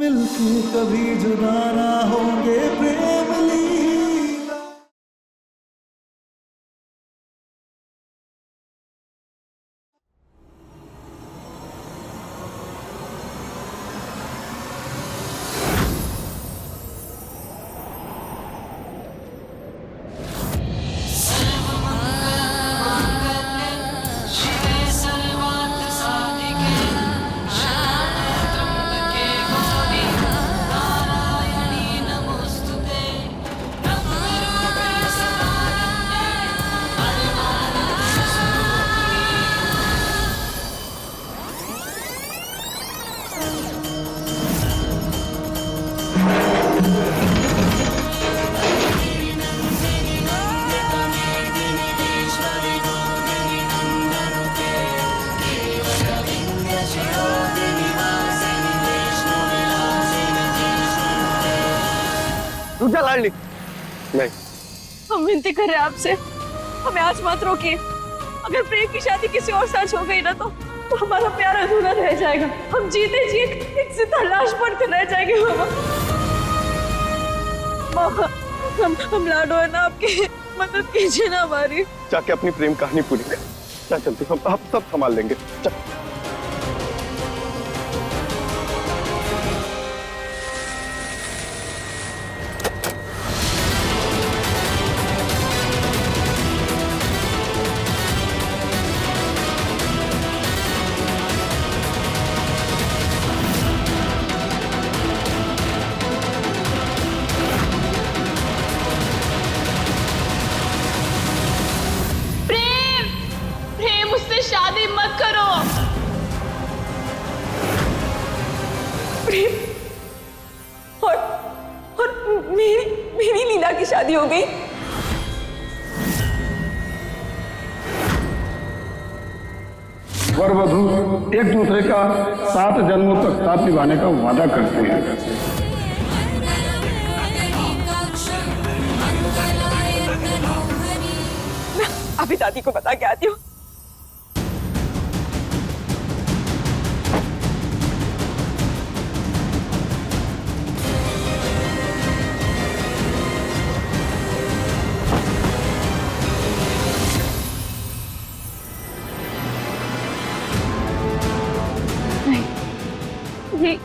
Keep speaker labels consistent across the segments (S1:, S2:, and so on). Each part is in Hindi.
S1: मिलके कभी जुदा ना होंगे प्रेम लीला।
S2: रुक लाडली। नहीं,
S3: हम विनती कर रहे हैं आपसे, हमें आज मत रोकिए। अगर प्रेम की शादी किसी और साथ हो गई ना तो हमारा प्यार अधूरा रह जाएगा। हम जीते जी एक जिंदा लाश बनकर रह जाएंगे। मामा, हम लाडो है ना, आपकी मदद कीजिए ना हमारी।
S2: जाके अपनी प्रेम कहानी पूरी कर। क्या चलती, हम आप सब संभाल लेंगे। चल।
S3: शादी मत करो। प्रेम और मेरी लीला की शादी हो गई।
S4: वर वधू एक दूसरे का 7 जन्मों तक साथ निभाने का वादा करते हैं।
S3: मैं अभी दादी को बता के आती हूँ।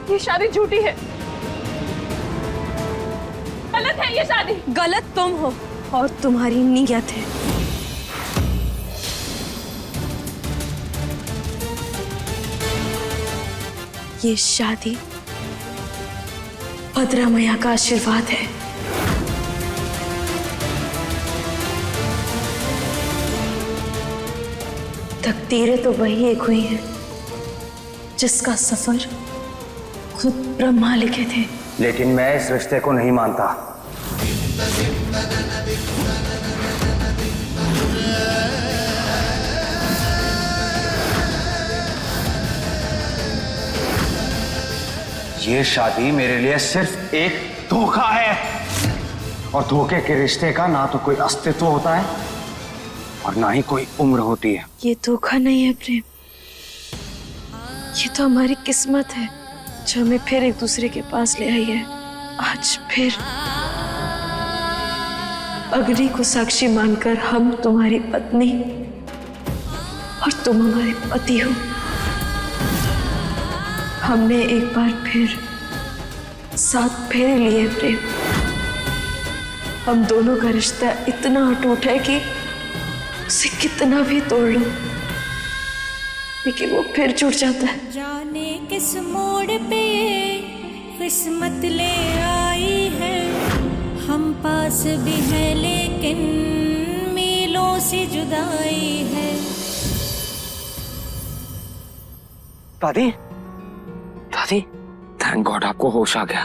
S3: ये शादी झूठी है, गलत है ये शादी।
S5: गलत तुम हो और तुम्हारी नीयत है। ये शादी भद्रा मैया का आशीर्वाद है। तकदीरें तो वही एक हुई हैं जिसका सफर खुद ब्रह्मा लिखे थे।
S6: लेकिन मैं इस रिश्ते को नहीं मानता। ये शादी मेरे लिए सिर्फ एक धोखा है, और धोखे के रिश्ते का ना तो कोई अस्तित्व होता है और ना ही कोई उम्र होती है।
S5: ये धोखा नहीं है प्रेम, ये तो हमारी किस्मत है जो हमें फिर एक दूसरे के पास ले आई है। आज फिर अग्नि को साक्षी मानकर हम तुम्हारी पत्नी और तुम हमारे पति हो। हमने एक बार फिर 7 फेरे लिए प्रेम। हम दोनों का रिश्ता इतना अटूट है कि उसे कितना भी तोड़ लो लेकिन वो फिर जुड़ जाता है।
S7: जाने किस मोड़ पे ये किस्मत ले आई है, हम पास भी है लेकिन मीलों से जुदाई है।
S6: दादी, दादी, थैंक गॉड आपको होश आ गया।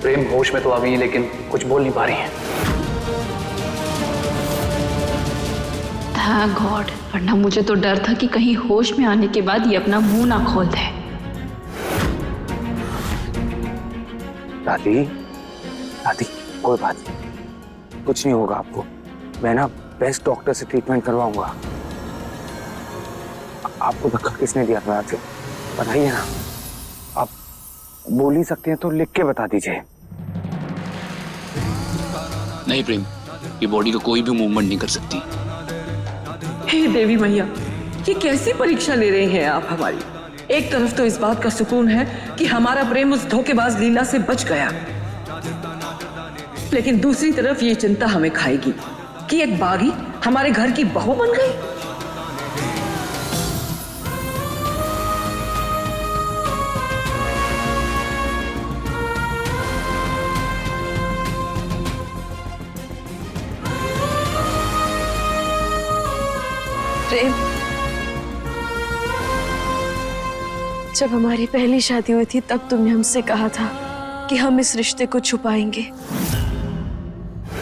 S6: प्रेम होश में तो आ गई लेकिन कुछ बोल नहीं पा रही है।
S3: थैंक गॉड, वरना मुझे तो डर था कि कहीं होश में आने के बाद ये अपना मुंह ना खोल दे।
S6: दादी, दादी, कोई बात नहीं, कुछ नहीं होगा आपको। मैं ना बेस्ट डॉक्टर से ट्रीटमेंट करवाऊंगा। आपको धक्का किसने दिया था आपसे बताइए ना। आप बोल ही सकते हैं तो लिख के बता दीजिए।
S8: नहीं प्रेम, ये बॉडी तो कोई भी मूवमेंट नहीं कर सकती।
S9: हे देवी मैया, ये कैसी परीक्षा ले रही हैं आप हमारी। एक तरफ तो इस बात का सुकून है कि हमारा प्रेम उस धोखेबाज लीला से बच गया, लेकिन दूसरी तरफ ये चिंता हमें खाएगी कि एक बागी हमारे घर की बहू बन गई।
S5: प्रेम, जब हमारी पहली शादी हुई थी तब तुमने हमसे कहा था कि हम इस रिश्ते को छुपाएंगे।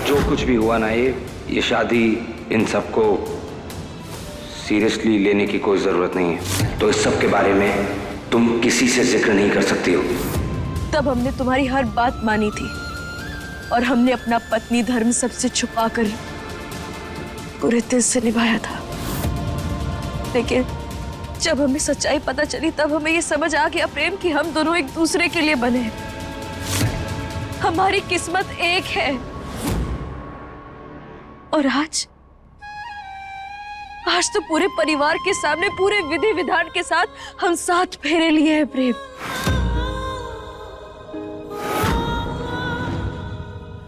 S6: जो कुछ भी हुआ ना, ये शादी, इन सबको सीरियसली लेने की कोई जरूरत नहीं है। तो इस सब के बारे में तुम किसी से जिक्र नहीं कर सकती हो।
S5: तब हमने तुम्हारी हर बात मानी थी और हमने अपना पत्नी धर्म सबसे छुपाकर पूरे दिल से निभाया था। लेकिन जब हमें सच्चाई पता चली तब हमें ये समझ आ गया प्रेम कि हम दोनों एक दूसरे के लिए बने हैं। हमारी किस्मत एक है। और आज तो पूरे परिवार के सामने पूरे विधि विधान के साथ हम 7 फेरे लिए हैं प्रेम।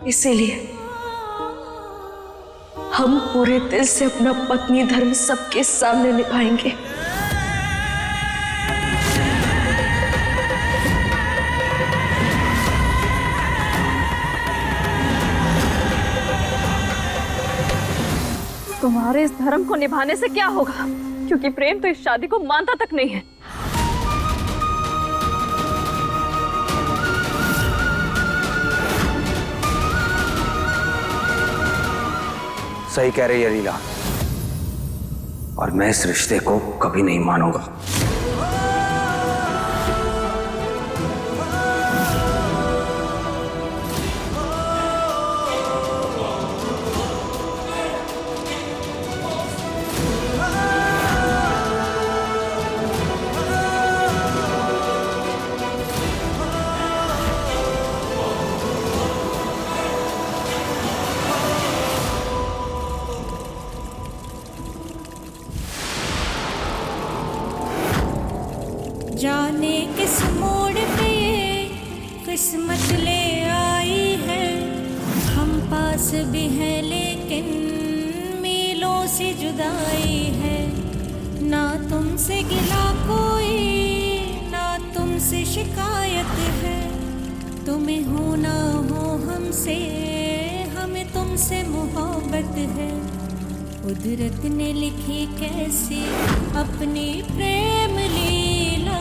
S5: इसीलिए हम पूरे दिल से अपना पत्नी धर्म सबके सामने निभाएंगे।
S3: तुम्हारे इस धर्म को निभाने से क्या होगा, क्योंकि प्रेम तो इस शादी को मानता तक नहीं है।
S6: सही कह रही है लीला, और मैं इस रिश्ते को कभी नहीं मानूंगा।
S7: जाने किस मोड़ पे ये किस्मत ले आई है। हम पास भी हैं लेकिन मीलों से जुदाई है। ना तुमसे गिला कोई, ना तुमसे शिकायत है। तुम्हें हो ना हो हमसे, हमें तुमसे मोहब्बत है। कुदरत ने लिखी कैसी अपनी प्रेम लीला,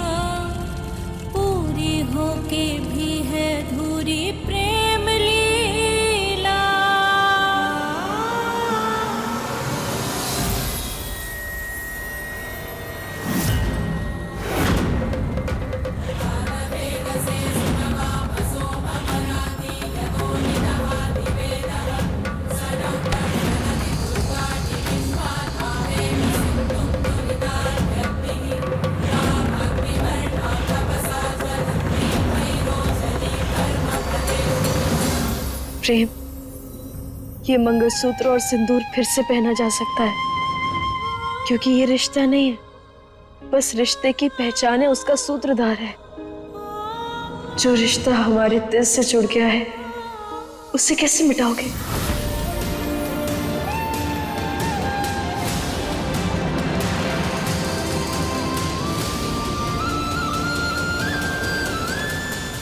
S7: पूरी होके भी है अधूरी प्रेम लीला।
S5: प्रेम, ये मंगलसूत्र और सिंदूर फिर से पहना जा सकता है, क्योंकि ये रिश्ता नहीं है, बस रिश्ते की पहचान है, उसका सूत्रधार है। जो रिश्ता हमारे दिल से जुड़ गया है उसे कैसे मिटाओगे?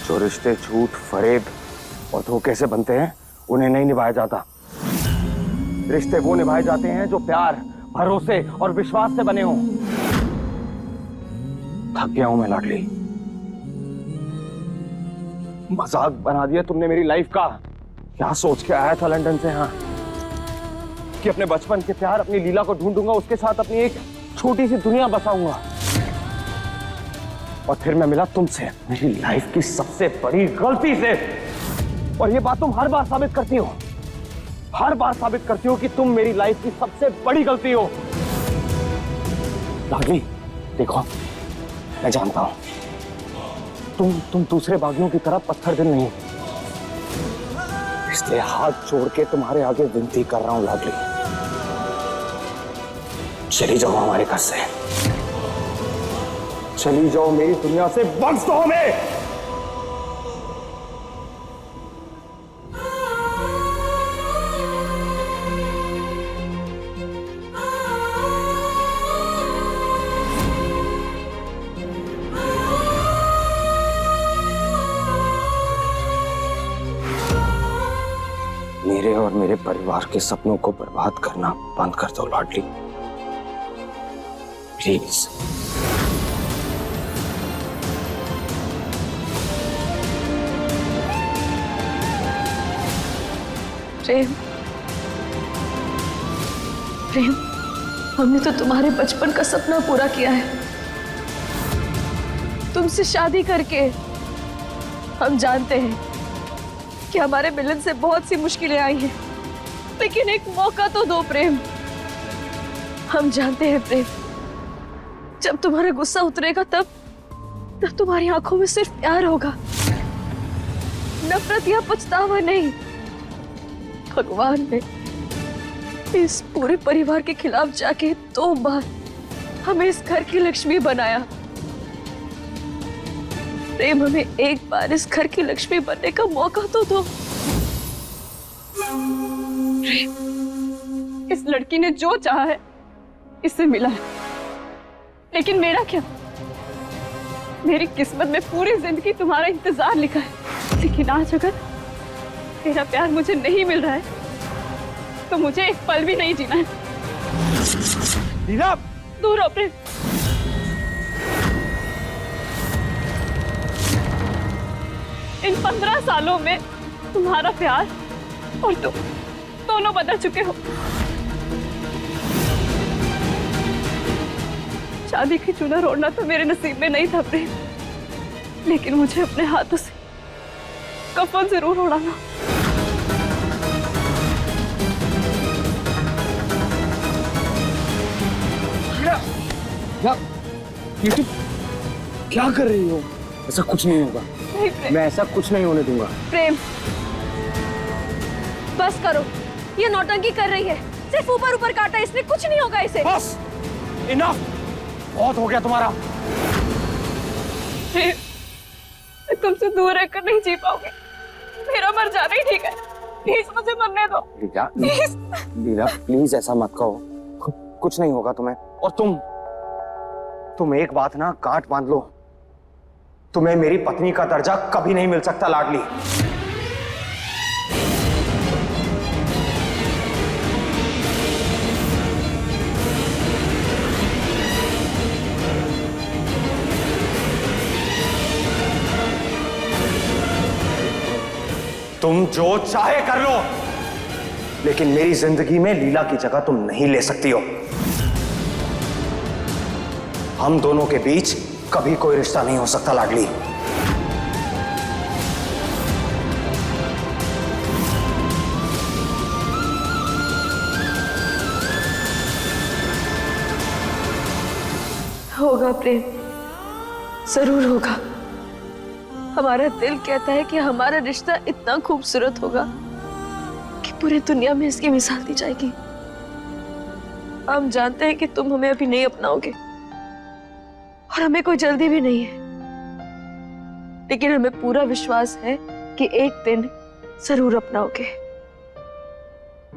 S6: जो रिश्ते झूठ, फरेब और धोखे से बनते हैं उन्हें नहीं निभाया जाता। रिश्ते वो निभाए जाते हैं जो प्यार, भरोसे और विश्वास से बने हों। थक गया हूं मैं लाडली, मजाक बना दिया तुमने मेरी लाइफ का। क्या सोच के आया था लंदन से, हाँ, कि अपने बचपन के प्यार, अपनी लीला को ढूंढूंगा, उसके साथ अपनी एक छोटी सी दुनिया बसाऊंगा। और फिर मैं मिला तुमसे मेरी लाइफ की सबसे बड़ी गलती से। और ये बात तुम हर बार साबित करती हो, हर बार साबित करती हो कि तुम मेरी लाइफ की सबसे बड़ी गलती हो। लाडली देखो, मैं जानता हूं तुम दूसरे बागियों की तरह पत्थर दिल नहीं हो, इसलिए हाथ जोड़ के तुम्हारे आगे विनती कर रहा हूं लाडली, चली जाओ हमारे घर से, चली जाओ मेरी दुनिया से, बख्श दो हमें। मेरे और मेरे परिवार के सपनों को बर्बाद करना बंद कर दो लाडली, प्लीज।
S5: प्रेम, प्रेम, हमने तो तुम्हारे बचपन का सपना पूरा किया है। तुमसे शादी करके हम जानते हैं कि हमारे मिलन से बहुत सी मुश्किलें आई हैं, लेकिन एक मौका तो दो प्रेम। हम जानते हैं प्रेम, जब तुम्हारा गुस्सा उतरेगा तब तुम्हारी आंखों में सिर्फ प्यार होगा, नफरत या पछतावा नहीं। भगवान ने इस पूरे परिवार के खिलाफ जाके 2 बार हमें इस घर की लक्ष्मी बनाया। प्रेम, हमें एक बार इस घर की लक्ष्मी बनने का मौका तो दो।
S3: इस लड़की ने जो चाहा है इससे मिला है, लेकिन मेरा क्या? मेरी किस्मत में पूरी जिंदगी तुम्हारा इंतजार लिखा है, लेकिन आज अगर तेरा प्यार मुझे नहीं मिल रहा है तो मुझे एक पल भी नहीं जीना है।
S6: लीला,
S3: दूर हो प्रेम। इन 15 सालों में तुम्हारा प्यार और तुम दोनों बदल चुके हो। शादी की चुनर ओढ़ना तो मेरे नसीब में नहीं था प्रेम, लेकिन मुझे अपने हाथों से कफन जरूर ओढ़ाना।
S6: ये तुम क्या कर रही हो? ऐसा कुछ नहीं होगा।
S3: नहीं प्रेम,
S6: मैं ऐसा कुछ नहीं होने दूंगा।
S3: प्रेम बस करो, ये नौटंकी कर रही है, सिर्फ ऊपर ऊपर काटा, इसलिए कुछ नहीं होगा इसे।
S6: बस, इनफ, बहुत हो गया तुम्हारा।
S3: मैं तुमसे दूर रहकर नहीं जी पाऊंगी, मेरा मर जाना ही ठीक है, प्लीज मुझे मरने दो।
S6: लीला प्लीज ऐसा मत कहो, कुछ नहीं होगा तुम्हें। और तुम एक बात ना गांठ बांध लो, तुम्हें मेरी पत्नी का दर्जा कभी नहीं मिल सकता लाडली। तुम जो चाहे कर लो, लेकिन मेरी जिंदगी में लीला की जगह तुम नहीं ले सकती हो। हम दोनों के बीच कभी कोई रिश्ता नहीं हो सकता लाडली।
S5: होगा प्रेम, जरूर होगा। हमारा दिल कहता है कि हमारा रिश्ता इतना खूबसूरत होगा कि पूरी दुनिया में इसकी मिसाल दी जाएगी। हम जानते हैं कि तुम हमें अभी नहीं अपनाओगे और हमें कोई जल्दी भी नहीं है, लेकिन हमें पूरा विश्वास है कि एक दिन जरूर अपनाओगे।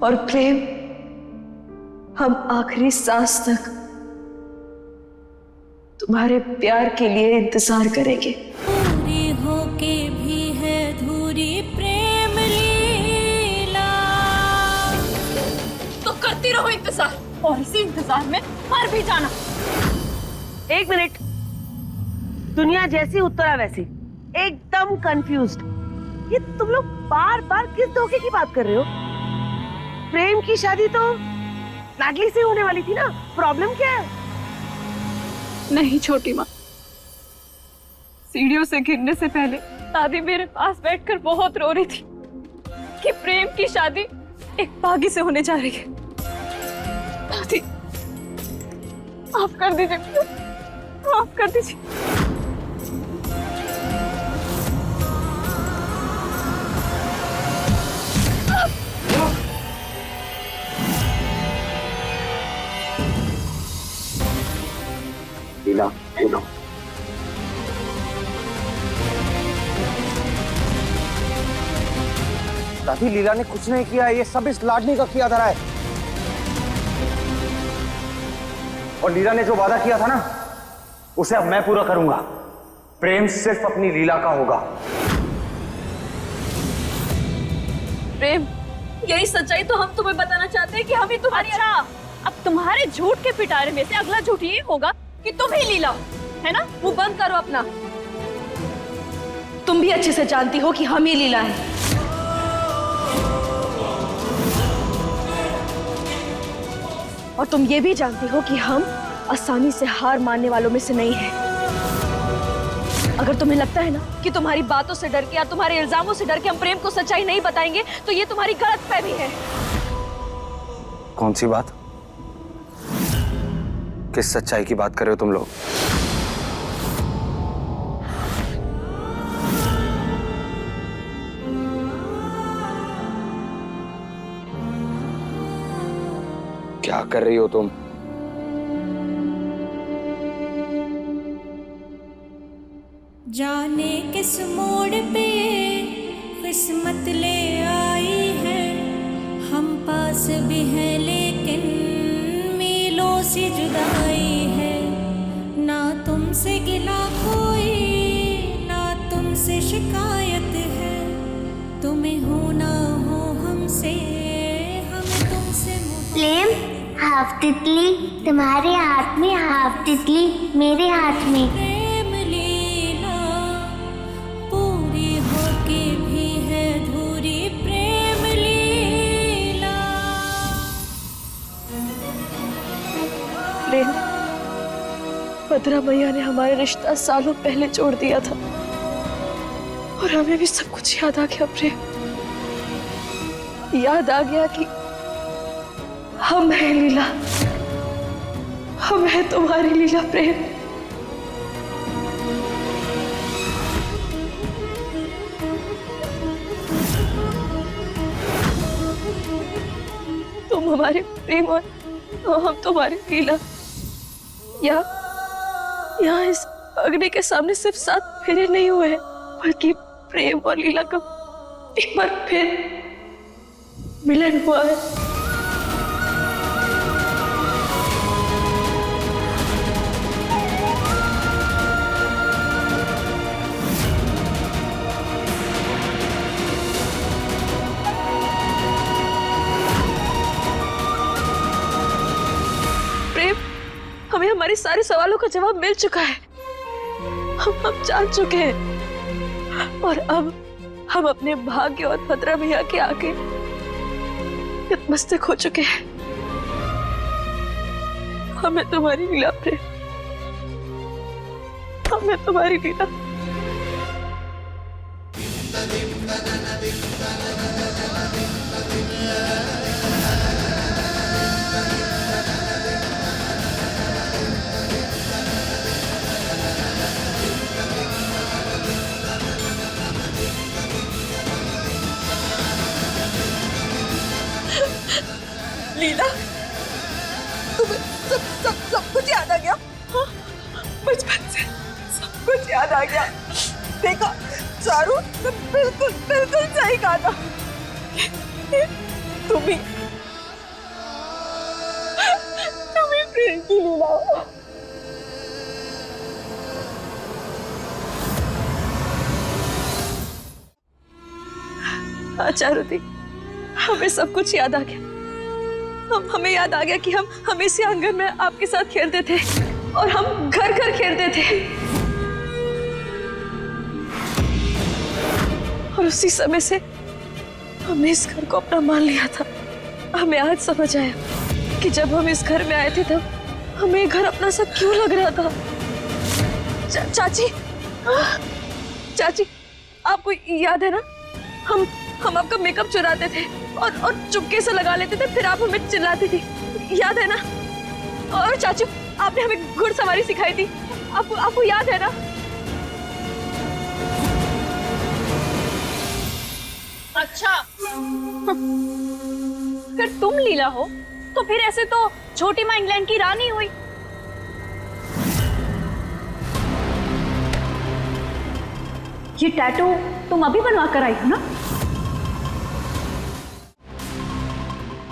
S5: और प्रेम, हम आखिरी सांस तक तुम्हारे प्यार के लिए इंतजार करेंगे।
S7: पूरी होके भी है धूरी प्रेम लीला।
S3: तो करती रहो इंतजार, और इसी इंतजार में मर भी जाना।
S10: एक मिनट, दुनिया जैसी उत्तरा वैसी, एकदम कंफ्यूज्ड। ये तुम लोग बार बार किस धोखे की बात कर रहे हो? प्रेम की शादी तो लाडली से होने वाली थी ना, प्रॉब्लम क्या है?
S3: नहीं छोटी माँ, सीढ़ियों से गिरने से पहले दादी मेरे पास बैठकर बहुत रो रही थी। कि प्रेम की शादी एक बागी से होने जा रही है। दादी, माफ कर दीजिए, माफ कर दीजिए।
S6: लीला, बोलो। दादी, लीला ने कुछ नहीं किया है, ये सब इस लाडली का किया धरा है। और लीला ने जो वादा किया था ना, उसे अब मैं पूरा करूंगा। प्रेम सिर्फ अपनी लीला का होगा।
S3: प्रेम, यही सच्चाई तो हम तुम्हें बताना चाहते हैं कि हम ही तुम्हारी। अच्छा, अब तुम्हारे झूठ के पिटारे में से अगला झूठ ये होगा कि तुम ही लीला, है ना? मुंह बंद करो अपना। तुम भी अच्छे से जानती हो कि हम ही लीला है। और तुम ये भी जानती हो कि हम आसानी से हार मानने वालों में से नहीं हैं। अगर तुम्हें लगता है ना कि तुम्हारी बातों से डर के या तुम्हारे इल्जामों से डर के हम प्रेम को सच्चाई नहीं बताएंगे, तो ये तुम्हारी गलतफहमी है।
S6: कौन सी बात? किस सच्चाई की बात कर रहे हो तुम लोग? क्या कर रही हो तुम?
S7: जाने किस मोड़ पे किस्मत ले आई है, हम पास भी हैं लेकिन मीलों से जुदाई है। ना तुमसे गिला कोई, ना तुमसे शिकायत है। तुम्हें हो ना हो हमसे, हमें तुमसे
S11: प्रेम, हाफ तितली तुम्हारे हाथ में, हाफ तितली मेरे हाथ में।
S7: प्रेम लीला पूरी होके भी है अधूरी। प्रेम लीला।
S3: प्रेम, भद्रा मैया ने हमारा रिश्ता सालों पहले जोड़ दिया था और हमें भी सब कुछ याद आ गया। प्रेम, याद आ गया कि हम हैं लीला, हम हैं तुम्हारी लीला। प्रेम, तुम हमारे प्रेम और हम तुम्हारी लीला। यहाँ इस अग्नि के सामने सिर्फ 7 फेरे नहीं हुए हैं, बल्कि प्रेम और लीला का एक बार फिर मिलन हुआ है। हमें हमारे सारे सवालों का जवाब मिल चुका है। हम जान चुके हैं और अब हम अपने भाग्य और भद्रा भैया के आगे नतमस्तक हो चुके हैं। हमें तुम्हारी लीला प्रेम, हमें तुम्हारी लीला। लीला, तुम्हें सब कुछ याद आ गया? हाँ, बचपन से सब कुछ याद आ गया। देखा चारू, बिल्कुल सही कहा था। तुम्ही प्रेम की लीला हो। हाँ चारुती, हमें सब कुछ याद आ गया। हमें याद आ गया कि हम हमेशा आंगन में आपके साथ खेलते थे और हम घर घर खेलते थे, और उसी समय से हमने इस घर को अपना मान लिया था। हमें आज समझ आया कि जब हम इस घर में आए थे तब हमें घर अपना सा क्यों लग रहा था। चाची, चाची, आपको याद है ना, हम आपका मेकअप चुराते थे और चुपके से लगा लेते थे, फिर आप हमें चिल्लाती थी, याद है ना? और चाचू, आपने हमें घुड़सवारी सिखाई थी, आपको याद है ना? अच्छा, अगर तुम लीला हो तो फिर ऐसे तो छोटी माँ इंग्लैंड की रानी हुई। ये टैटू तुम अभी बनवा कर आई हो ना?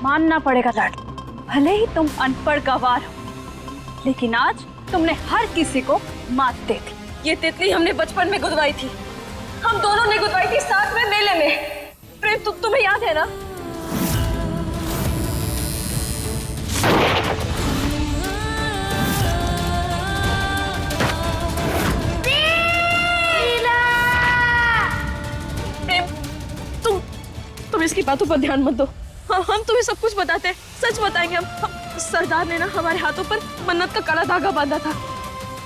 S3: मानना पड़ेगा लाडली, भले ही तुम अनपढ़ गंवार हो, लेकिन आज तुमने हर किसी को मात दे दी। ये तितली हमने बचपन में गुदवाई थी, हम दोनों ने गुदवाई थी साथ में मेले में। प्रेम, तुम्हें याद है ना? प्रेम, तुम इसकी बातों पर ध्यान मत दो। हम तुम्हें सब कुछ बताते हैं, सच बताएंगे हम सरदार ने ना हमारे हाथों पर मन्नत का काला धागा बांधा था,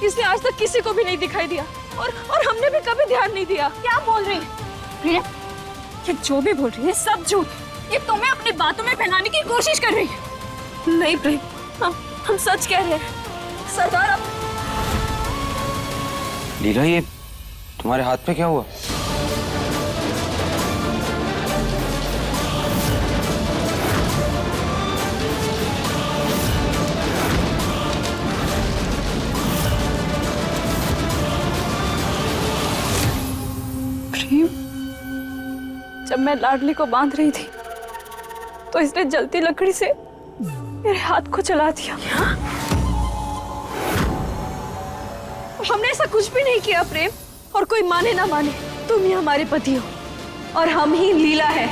S3: इसने आज तक किसी को भी नहीं दिखाई दिया और हमने भी कभी ध्यान नहीं दिया। क्या बोल रही है? ये जो भी बोल रही है सब झूठ, ये तुम्हें अपनी बातों में फैलाने की कोशिश कर रही है। नहीं प्रेम, हम सच कह रहे हैं। सरदार अब
S6: लीला, ये तुम्हारे हाथ पे क्या हुआ?
S3: जब मैं लाडली को बांध रही थी तो इसने जलती लकड़ी से मेरे हाथ को जला दिया। हमने ऐसा कुछ भी नहीं किया प्रेम, और कोई माने ना माने, तुम ही हमारे पति हो और हम ही लीला है।